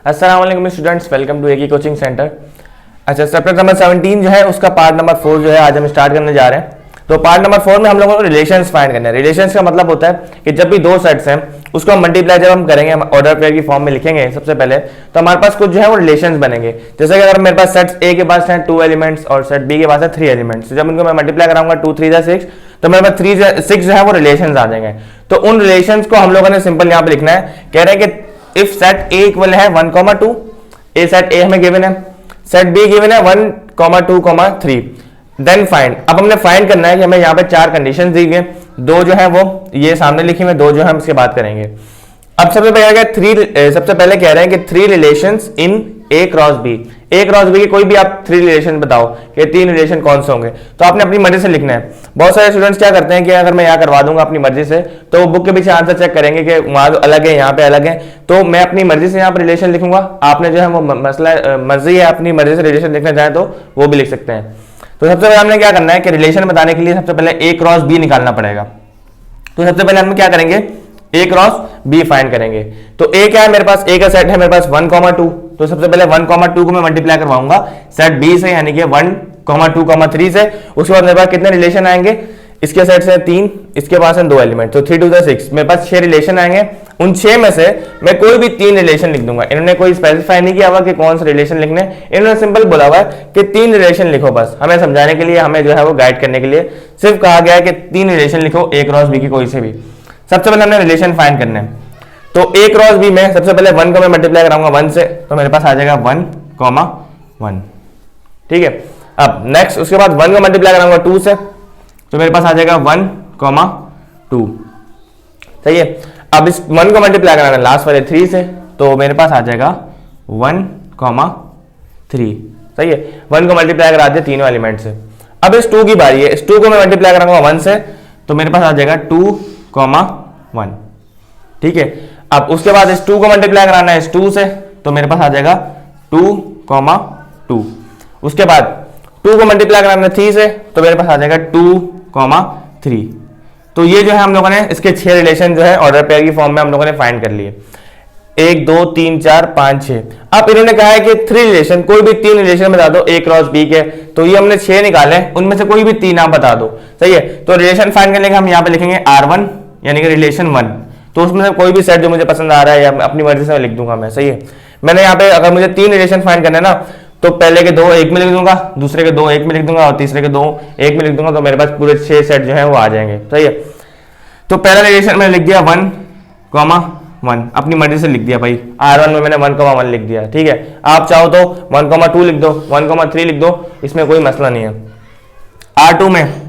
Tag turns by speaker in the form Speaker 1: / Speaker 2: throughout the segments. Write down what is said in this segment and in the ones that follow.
Speaker 1: अस्सलाम वालेकुम students, welcome to एकी कोचिंग सेंटर। अच्छा, चैप्टर नंबर 17 जो है उसका पार्ट नंबर 4 जो है आज हम स्टार्ट करने जा रहे हैं। तो पार्ट नंबर 4 में हम लोगों को रिलेशंस फाइंड करना है। रिलेशंस का मतलब होता है कि जब भी दो सेट्स हैं उसको हम मल्टीप्लाई जब हम करेंगे, हम ऑर्डर पेयर की फॉर्म में लिखेंगे सबसे पहले, तो हमारे पास कुछ जो है वो रिलेशंस बनेंगे। जैसे कि अगर मेरे पास सेट ए के पास है 2 एलिमेंट्स और सेट बी के पास है 3 एलिमेंट्स, जब उनको मैं मल्टीप्लाई कराऊंगा 2 3 6, तो मेरे पास 3 6 जो है वो रिलेशंस आ जाएंगे। तो उन रिलेशंस को हम लोगों ने सिंपल यहाँ पे लिखना है। कह रहे हैं कि इफ सेट ए इक्वल है 1, 2, ए सेट ए हमें गिवन है, सेट बी गिवन है 1, 2, 3, देन फाइंड। अब हमने फाइंड करना है कि हमें यहाँ पे 4 कंडीशन दी गई, 2 जो है वो ये सामने लिखी हुई, 2 जो है हम इसके बात करेंगे। अब सबसे पहले कह रहे हैं कि 3 relations in A cross B. A cross B के कोई भी आप 3 रिलेशन बताओ कि 3 रिलेशन कौन से होंगे, तो आपने अपनी मर्जी से लिखना है। बहुत सारे स्टूडेंट्स क्या करते हैं कि अगर मैं यहाँ करवा दूंगा अपनी मर्जी से, तो वो बुक के पीछे आंसर चेक करेंगे कि वहां अलग है, यहाँ पे अलग है, तो मैं अपनी मर्जी से यहाँ पर रिलेशन लिखूंगा। आपने जो है वो मसला मर्जी है, अपनी मर्जी से रिलेशन लिखना चाहे तो वो भी लिख सकते हैं। तो सबसे पहले हमने क्या करना है कि रिलेशन बताने के लिए सबसे पहले ए क्रॉस बी निकालना पड़ेगा। तो सबसे पहले हम क्या करेंगे, ए क्रॉस बी फाइंड करेंगे। तो ए क्या है मेरे पास, ए का सेट है मेरे पास 1, 2, तो सबसे पहले 1, 2 को मैं मल्टीप्लाई करवाऊंगा सेट बी से, यानी कि 1, 2, 3 से। उसके बाद मेरे पास कितने रिलेशन आएंगे, इसके सेट से 3, इसके पास है 2 एलिमेंट, तो 3 2 6, मेरे पास 6 रिलेशन आएंगे। उन 6 में से मैं कोई भी 3 रिलेशन लिख दूंगा। इन्होंने कोई स्पेसिफाई नहीं किया हुआ कि कौन से रिलेशन लिखने, इन्होंने सिंपल बोला हुआ है कि 3 रिलेशन लिखो। बस हमें समझाने के लिए, हमें जो है वो गाइड करने के लिए सिर्फ कहा गया है कि 3 रिलेशन लिखो ए क्रॉस बी की कोई से भी। सबसे पहले हमने रिलेशन फाइंड करना है। तो ए क्रॉस बी में सबसे पहले 1 को मैं मल्टीप्लाई कराऊंगा 1 से, तो मेरे पास आ जाएगा 1, 1, ठीक है। अब नेक्स्ट उसके बाद 1 को मल्टीप्लाई कराऊंगा 2 से, तो मेरे पास आ जाएगा 1, 2, सही है। अब इस 1 को मल्टीप्लाई कराना लास्ट वाले 3 से, तो मेरे पास आ जाएगा 1, 3, सही है। 1 को मल्टीप्लाई करा दिया तीनों एलिमेंट से। अब इस 2 की बारी है, इस 2 को मैं मल्टीप्लाई कराऊंगा 1 से, तो मेरे पास आ जाएगा 2, 1, ठीक है। अब उसके बाद इस 2 को मल्टीप्लाई कराना है इस 2 से, तो मेरे पास आ जाएगा 2, 2। उसके बाद 2 को मल्टीप्लाई कराना है 3 से, तो मेरे पास आ जाएगा 2, 3। तो ये जो है हम लोगों ने इसके 6 रिलेशन जो है ऑर्डर पेयर की फॉर्म में हम लोगों ने फाइंड कर लिए, 1 2 3 4 5 6। अब इन्होंने कहा है कि 3 रिलेशन, कोई भी 3 रिलेशन बता दो ए क्रॉस बी के, तो ये हमने 6 निकाले, उनमें से कोई भी 3 आप बता दो, सही है। तो रिलेशन फाइंड करने के हम यहाँ पे लिखेंगे R1, यानी कि रिलेशन 1। तो उसमें से कोई भी सेट जो मुझे पसंद आ रहा है या अपनी मर्जी से लिख दूंगा मैं, सही है। मैंने यहाँ पे अगर मुझे 3 रिलेशन फाइंड करना है ना, तो पहले के 2 1 में लिख दूंगा, दूसरे के 2 1 में लिख दूंगा और तीसरे के 2 1 में लिख दूंगा, तो मेरे पास पूरे 6 सेट जो है वो आ जाएंगे, सही है। तो पहला रिलेशन मैंने लिख दिया 1, 1, अपनी मर्जी से लिख दिया भाई। R1 में मैंने 1, 1 लिख दिया, ठीक है। आप चाहो तो 1, 2 लिख दो, 1, 3 लिख दो, इसमें कोई मसला नहीं है। R2 में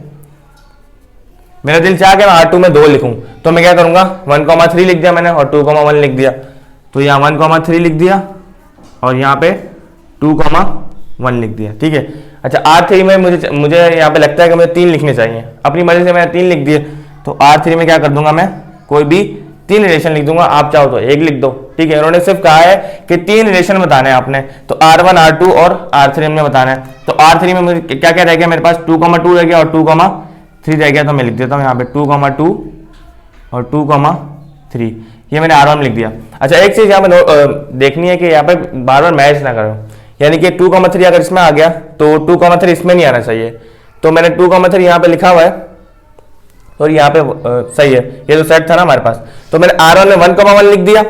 Speaker 1: मेरा दिल चाह के मैं R2 में 2 लिखूं, तो मैं क्या करूंगा, 1, 3 लिख दिया मैंने और 2, 1 लिख दिया। तो यहाँ 1, 3 लिख दिया और यहाँ पे 2, 1 लिख दिया, ठीक है। अच्छा, R3 में मुझे यहाँ पे लगता है कि मुझे 3 लिखने चाहिए, अपनी मर्जी से मैंने 3 लिख दिए। तो R3 में क्या कर दूंगा, मैं कोई भी 3 रिलेशन लिख दूंगा, आप चाहो तो 1 लिख दो, ठीक है। उन्होंने सिर्फ कहा है कि 3 रिलेशन बताने हैं आपने, तो R1 R2 और R3 में बताना है। तो R3 में मुझे क्या क्या रह गया, मेरे पास 2, 2 रह गया और 2, 3 रह गया। तो मैं लिख देता हूँ यहाँ पे 2, 2 और 2, 3, ये मैंने R1 में लिख दिया। अच्छा, एक चीज यहाँ पे देखनी है कि यहाँ पे बार बार मैच ना करो, यानी कि 2, 3 अगर इसमें आ गया तो 2, 3 इसमें नहीं आना चाहिए। तो मैंने 2, 3 यहाँ पे लिखा हुआ है और यहाँ पे सही है, ये तो सेट था ना हमारे पास। तो मैंने R1 में 1, 1 लिख दिया,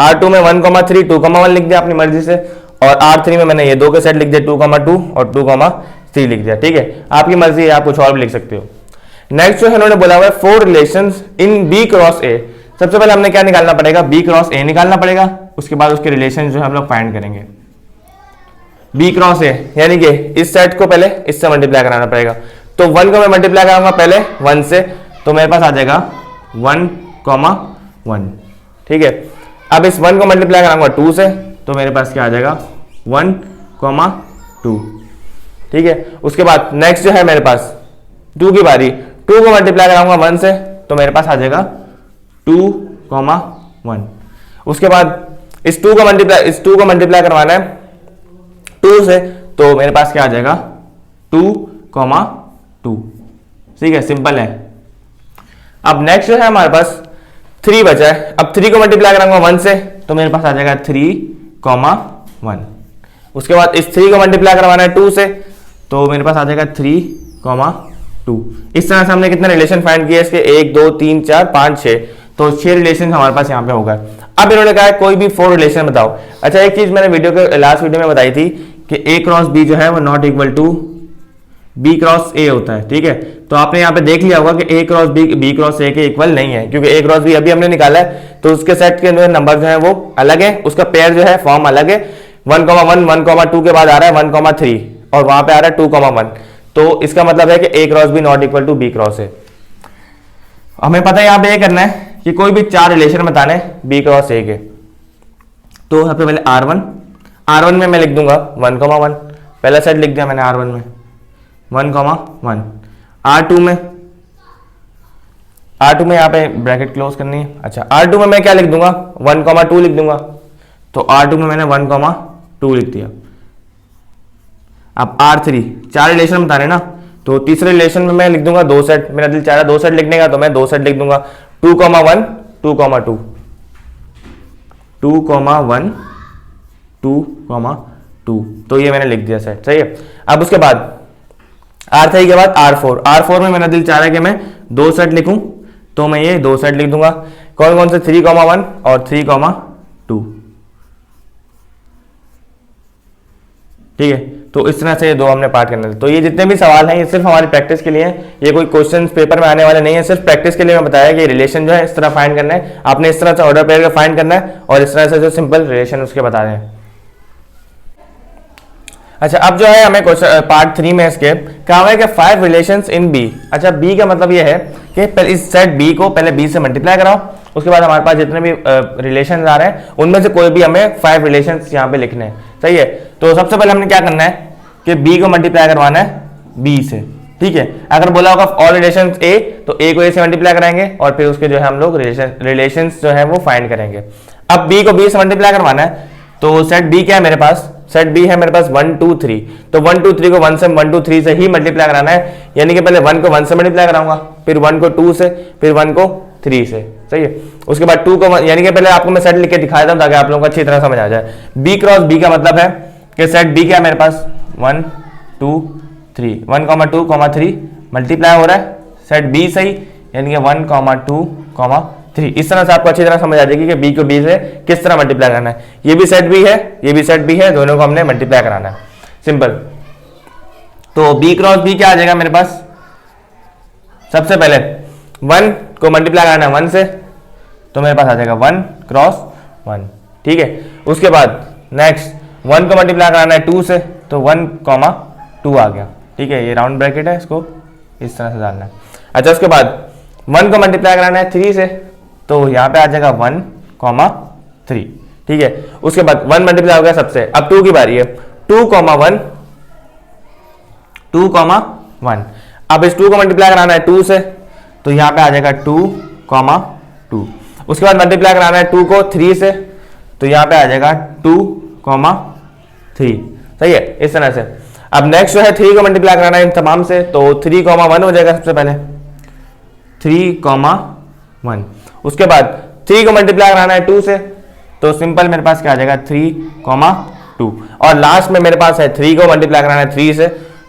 Speaker 1: R2 में 1, 3, 2, 1 लिख दिया अपनी मर्जी से, और R3 में मैंने ये 2 के सेट लिख दिया, 2, 2 और 2, 3 लिख दिया, ठीक है। आपकी मर्जी है, आप कुछ और भी लिख सकते हो। नेक्स्ट जो है उन्होंने बोला हुआ है 4 relations in B cross A। सबसे पहले हमने क्या निकालना पड़ेगा, B क्रॉस A निकालना पड़ेगा। उसके बाद उसके रिलेशन जो है हम लोग फाइंड करेंगे। B क्रॉस A यानी कि इस सेट को पहले इससे मल्टीप्लाई कराना पड़ेगा। तो 1 को मैं मल्टीप्लाई कराऊंगा पहले 1 से, तो मेरे पास आ जाएगा 1, 1, ठीक है। अब इस 1 को मल्टीप्लाई कराऊंगा 2 से, तो मेरे पास क्या आ जाएगा 1, 2, ठीक है। उसके बाद नेक्स्ट जो है मेरे पास 2 की बारी, 2 को मल्टीप्लाई कराऊंगा 1 से, तो मेरे पास आ जाएगा 2, 1। उसके बाद इस 2 को मल्टीप्लाई करवाना है 2 से, तो मेरे पास क्या आ जाएगा 2, 2, ठीक है, सिंपल है। अब नेक्स्ट जो है हमारे पास 3 बचा है। अब 3 को मल्टीप्लाई कराऊंगा 1 से, तो मेरे पास आ जाएगा 3, कॉमा 1। उसके बाद इस 3 को मल्टीप्लाई करवाना है 2 से, तो मेरे पास आ जाएगा 3 कॉमा 2। इस तरह से हमने कितने रिलेशन फाइंड किए इसके, 1 2 3 4 5 6, तो 6 रिलेशन हमारे पास यहाँ पे हो गए। अब इन्होंने कहा है कोई भी 4 रिलेशन बताओ। अच्छा, एक चीज मैंने वीडियो के लास्ट वीडियो में बताई थी कि A क्रॉस B जो है वो not equal to B cross A होता है, ठीक है। तो आपने यहाँ पे देख लिया होगा कि A cross B cross A के इक्वल नहीं है, क्योंकि A क्रॉस B अभी हमने निकाला है, तो उसके सेट के अंदर नंबर जो है वो अलग है, उसका पेयर जो है फॉर्म अलग है। 1,1 1,2 के बाद आ रहा है 1,3 और वहां पे आ रहा है 2,1, तो इसका मतलब है कि A cross B not equal to B cross A। हमें पता है यहाँ पे ये करना है कि कोई भी 4 रिलेशन बताने B क्रॉस A के। तो सबसे पहले R1 में मैं लिख दूंगा 1,1, पहला सेट लिख दिया मैंने R1 में 1,1। R2 में यहाँ पे ब्रैकेट क्लोज करनी है। अच्छा, R2 में मैं क्या लिख दूंगा, 1,2 लिख दूंगा, तो R2 में मैंने 1,2 लिख दिया। अब R3 4 रिलेशन बताने ना, तो तीसरे रिलेशन में मैं लिख दूंगा 2 सेट। मेरा दिल चाह रहा 2 सेट लिखने का, तो मैं 2 सेट लिख दूंगा 2,1 2,2 2,1 2,2, तो ये मैंने लिख दिया सेट, सही है। अब उसके बाद R3 के बाद R4 में मेरा दिल चाह रहा है कि मैं 2 सेट लिखूं, तो मैं ये 2 सेट लिख दूंगा। कौन कौन से, 3,1 और 3,2, ठीक है। तो इस तरह से ये 2 हमने पार्ट करने थे। तो ये जितने भी सवाल हैं ये सिर्फ हमारी प्रैक्टिस के लिए हैं, ये कोई क्वेश्चन पेपर में आने वाले नहीं है, सिर्फ प्रैक्टिस के लिए मैं बताया कि रिलेशन जो है इस तरह फाइंड करना है, आपने इस तरह से ऑर्डर पेयर का फाइंड करना है और इस तरह से जो सिंपल रिलेशन उसके बता रहे हैं। अच्छा, अब जो है हमें क्वेश्चन पार्ट 3 में इसके क्या है कि 5 रिलेशंस इन बी। अच्छा, बी का मतलब ये है कि पहले इस सेट बी को पहले बी से मल्टीप्लाई कराओ, उसके बाद हमारे पास जितने भी रिलेशन आ रहे हैं उनमें से कोई भी हमें 5 रिलेशंस यहाँ पे लिखने हैं, सही है। तो सबसे पहले हमने क्या करना है कि बी को मल्टीप्लाई करवाना है बी से, ठीक है। अगर बोला होगा ऑल रिलेशंस ए, तो ए को ए से मल्टीप्लाई कराएंगे और फिर उसके जो है हम लोग रिलेशंस जो है वो फाइंड करेंगे। अब बी को बी से मल्टीप्लाई करवाना है, तो सेट बी क्या है मेरे पास, सेट बी है मेरे पास 1 2 3, तो 1 2 3 को 1 2 3 से ही मल्टीप्लाई कराना है, यानी कि पहले 1 को 1 से मल्टीप्लाई कराऊंगा, फिर 1 को 2 से, फिर 1 को 3 से, सही है। उसके बाद 2 को यानी कि पहले आपको मैं सेट लिख के दिखाया था ताकि आप लोगों को अच्छी तरह समझ आ जाए। बी क्रॉस बी का मतलब है कि सेट बी क्या है मेरे पास 1 2 3, 1,2, 3 मल्टीप्लाई हो रहा है सेट बी से ही, यानी कि 1,2, 3। इस तरह से आपको अच्छी तरह समझ आ जाएगी कि बी को बी से किस तरह मल्टीप्लाई करना है। ये भी सेट बी है, ये भी सेट बी है, दोनों को हमने मल्टीप्लाई कराना है, सिंपल। तो बी क्रॉस बी क्या आ जाएगा मेरे पास, सबसे पहले 1 को मल्टीप्लाई कराना है 1 से, तो मेरे पास आ जाएगा 1 क्रॉस 1, ठीक है। उसके बाद नेक्स्ट 1 को मल्टीप्लाई कराना है 2 से, तो 1,2 आ गया, ठीक है। ये राउंड ब्रैकेट है, इसको इस तरह से डालना है। अच्छा, उसके बाद 1 को मल्टीप्लाई कराना है 3 से, तो यहाँ पे आ जाएगा 1,3, ठीक है। उसके बाद 1 मल्टीप्लाई हो गया सबसे, अब 2 की बारी है, 2,1 2,1। अब इस 2 को मल्टीप्लाई कराना है 2 से, तो यहाँ पे आ जाएगा 2,2। उसके बाद मल्टीप्लाई कराना है 2 को 3 से, तो यहाँ पे आ जाएगा 2,3, सही है। इस तरह से अब नेक्स्ट जो है 3 को मल्टीप्लाई कराना है इन तमाम से, तो 3,1 हो जाएगा सबसे पहले 3,1। उसके बाद 3 को मल्टीप्लाई कराना है 2 से, तो सिंपल मेरे पास क्या आ जाएगा 3,2। और लास्ट में मेरे पास है 3 को मल्टीप्लाई कराना है 3 से,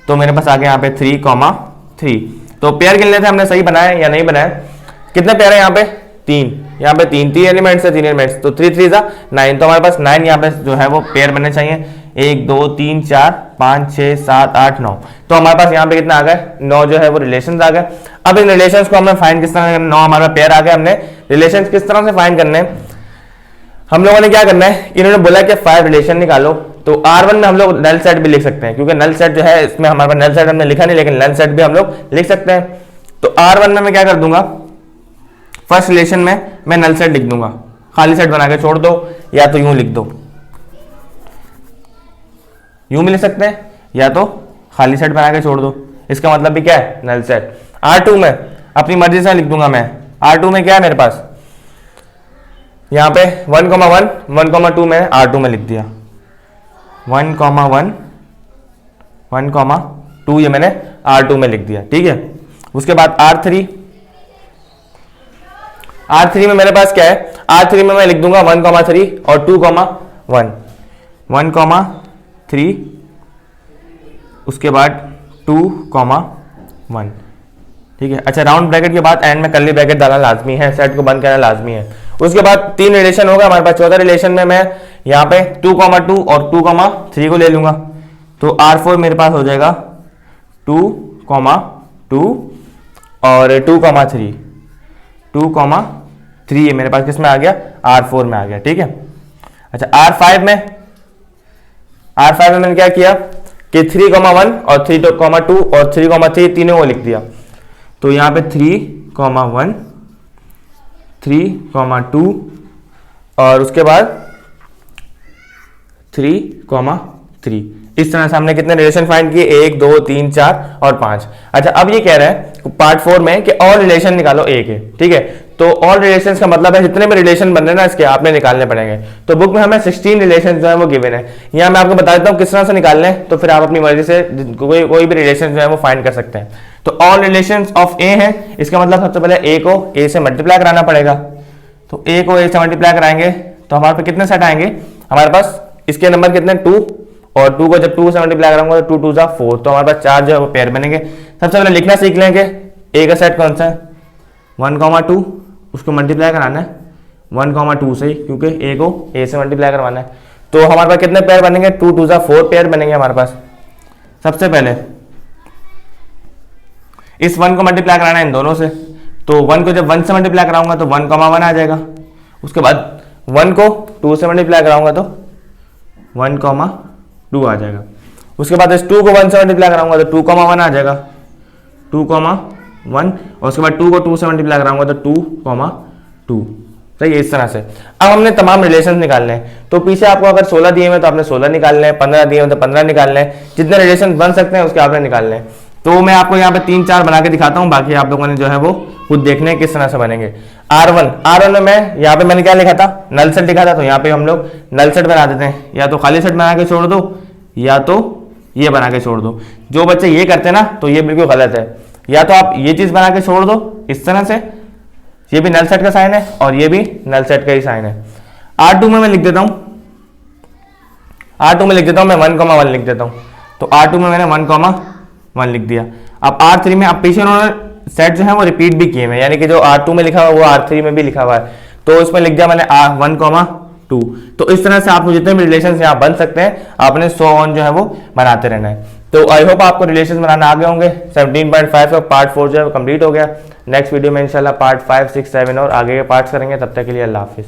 Speaker 1: तो मेरे पास आ गया यहाँ पे 3,3। तो पेयर गिनने थे हमने, सही बनाया या नहीं बनाया, कितने पेयर है यहाँ पे 3, यहाँ पे 3 एलिमेंट्स है, 3 एलिमेंट्स, तो 3 3 9, तो हमारे पास 9 यहाँ पे जो है वो पेयर बनने चाहिए। 1 2 3 4 5 6 7 8 9, तो हमारे पास यहाँ पे कितना आ गए 9 जो है वो रिलेशंस आ गए। अब इन रिलेशंस को हमें फाइंड किस तरह करना, 9 हमारा पेयर आ गया, हमने रिलेशंस किस तरह से फाइंड करने हैं, हम लोगों ने क्या करना है, इन्होंने बोला कि 5 रिलेशन निकालो, तो R1 में हम लोग नल सेट भी लिख सकते हैं, क्योंकि नल सेट जो है इसमें हमारे पास नल सेट हमने लिखा नहीं, लेकिन नल सेट भी हम लोग लिख सकते हैं। तो R1 में मैं क्या कर दूंगा, फर्स्ट रिलेशन में मैं नल सेट लिख दूंगा, खाली सेट बना के छोड़ दो, या तो यूं लिख दो, यूं भी लिख सकते हैं, या तो खाली सेट बना के छोड़ दो, इसका मतलब भी क्या है नल सेट। R2 में अपनी मर्जी से लिख दूंगा मैं, R2 में क्या है मेरे पास, यहाँ पे 1,1 1,2 में R2 में लिख दिया, 1,1 1,2 ये मैंने R2 में लिख दिया, ठीक है। उसके बाद R3 में मेरे पास क्या है, R3 में मैं लिख दूंगा 1,3 और 2,1, 1,3, उसके बाद 2,1, ठीक है। अच्छा, राउंड ब्रैकेट के बाद एंड में कर्ली ब्रैकेट डालना लाजमी है, सेट को बंद करना लाजमी है। उसके बाद 3 रिलेशन होगा हमारे पास। चौथा रिलेशन में मैं यहाँ पे 2,2 और 2,3 को ले लूंगा, तो R4 मेरे पास हो जाएगा 2,2 और 2,3, 2,3 मेरे पास किस में आ गया, R4 में आ गया, ठीक है। अच्छा, R5 में मैंने क्या किया कि 3,1 और 3,2 और 3,3 तीनों को लिख दिया, तो यहाँ पे 3,1, 3,2 और उसके बाद 3,3। इस तरह से हमने कितने रिलेशन फाइंड किए, 1, 2, 3, 4 और 5। अच्छा, अब ये कह रहा है पार्ट 4 में कि ऑल रिलेशन निकालो एक है, ठीक है। तो ऑल रिलेशंस का मतलब है जितने भी रिलेशन बन रहे हैं ना इसके आपने निकालने पड़ेंगे। तो बुक में हमें 16 रिलेशन जो है वो गिवन है। यहाँ मैं आपको बता देता हूँ किस तरह से निकालने हैं, तो फिर आप अपनी मर्जी से कोई भी रिलेशन जो है वो फाइंड कर सकते हैं। तो ऑल रिलेशंस ऑफ ए है, इसका मतलब सबसे पहले ए को ए से मल्टीप्लाई कराना पड़ेगा। तो ए को ए से मल्टीप्लाई कराएंगे तो हमारे पास कितने सेट आएंगे, हमारे पास इसके नंबर कितने 2, और 2 को जब 2 से मल्टीप्लाई कराऊंगा तो 2 2 जा 4, तो हमारे पास 4 जो है वो पेयर बनेंगे। सबसे पहले लिखना सीख लेंगे ए का सेट कौन सा है, 1,2, उसको मल्टीप्लाई कराना है 1,2 से ही, क्योंकि ए को ए से मल्टीप्लाई करवाना है। तो हमारे पास कितने पेयर बनेंगे, 2 2 जा 4 पेयर बनेंगे हमारे पास। सबसे पहले इस 1 को मल्टीप्लाई कराना है इन दोनों से, तो 1 को जब 1 से मल्टीप्लाई कराऊंगा तो 1,1 आ जाएगा। उसके बाद 1 को 2 से मल्टीप्लाई कराऊंगा तो 1,2 आ जाएगा। उसके बाद इस 2 को 1 से मल्टीप्लाई कराऊंगा तो 2,1 आ जाएगा, 2,1, और उसके बाद 2 को 2 से मल्टीप्लाई कराऊंगा तो 2,2। सही है। इस तरह से अब हमने तमाम रिलेशन निकालने हैं। तो पीछे आपको अगर 16 दिए हुए तो आपने 16 निकालने हैं, 15 दिए हुए तो 15 निकालने हैं, जितने रिलेशन बन सकते हैं उसके आपने निकालने हैं। तो मैं आपको यहाँ पे 3-4 बना के दिखाता हूँ, बाकी आप लोगों ने जो है वो खुद देखने किस तरह से बनेंगे। R1 में मैं यहाँ पे मैंने क्या लिखा था, नल सेट लिखा था, तो यहाँ पे हम लोग नल सेट बना देते हैं, या तो खाली सेट बना के छोड़ दो या तो ये बना के छोड़ दो। जो बच्चे ये करते हैं ना तो ये बिल्कुल गलत है, या तो आप ये चीज बना के छोड़ दो इस तरह से, ये भी नल सेट का साइन है और ये भी नल सेट का ही साइन है। R2 में मैं लिख देता हूँ, R2 में लिख देता हूँ मैं 1,1 लिख देता हूँ, तो R2 में मैंने 1,1 लिख दिया। अब R3 में अब पीछे उन्होंने सेट जो है वो रिपीट भी किए हैं, यानी कि जो R2 में लिखा हुआ वो R3 में भी लिखा हुआ है, तो उसमें लिख दिया मैंने 1,2। तो इस तरह से आपको जितने भी रिलेशन यहाँ बन सकते हैं आपने 100 ऑन जो है वो बनाते रहना है। तो आई होप आपको रिलेशन बनाना आ गए होंगे। 17.5 का पार्ट 4 जो है वो कंप्लीट हो गया। नेक्स्ट वीडियो में इंशाल्लाह पार्ट 5, 6, 7 और आगे के पार्ट्स करेंगे। तब तक के लिए अल्लाह हाफिज़।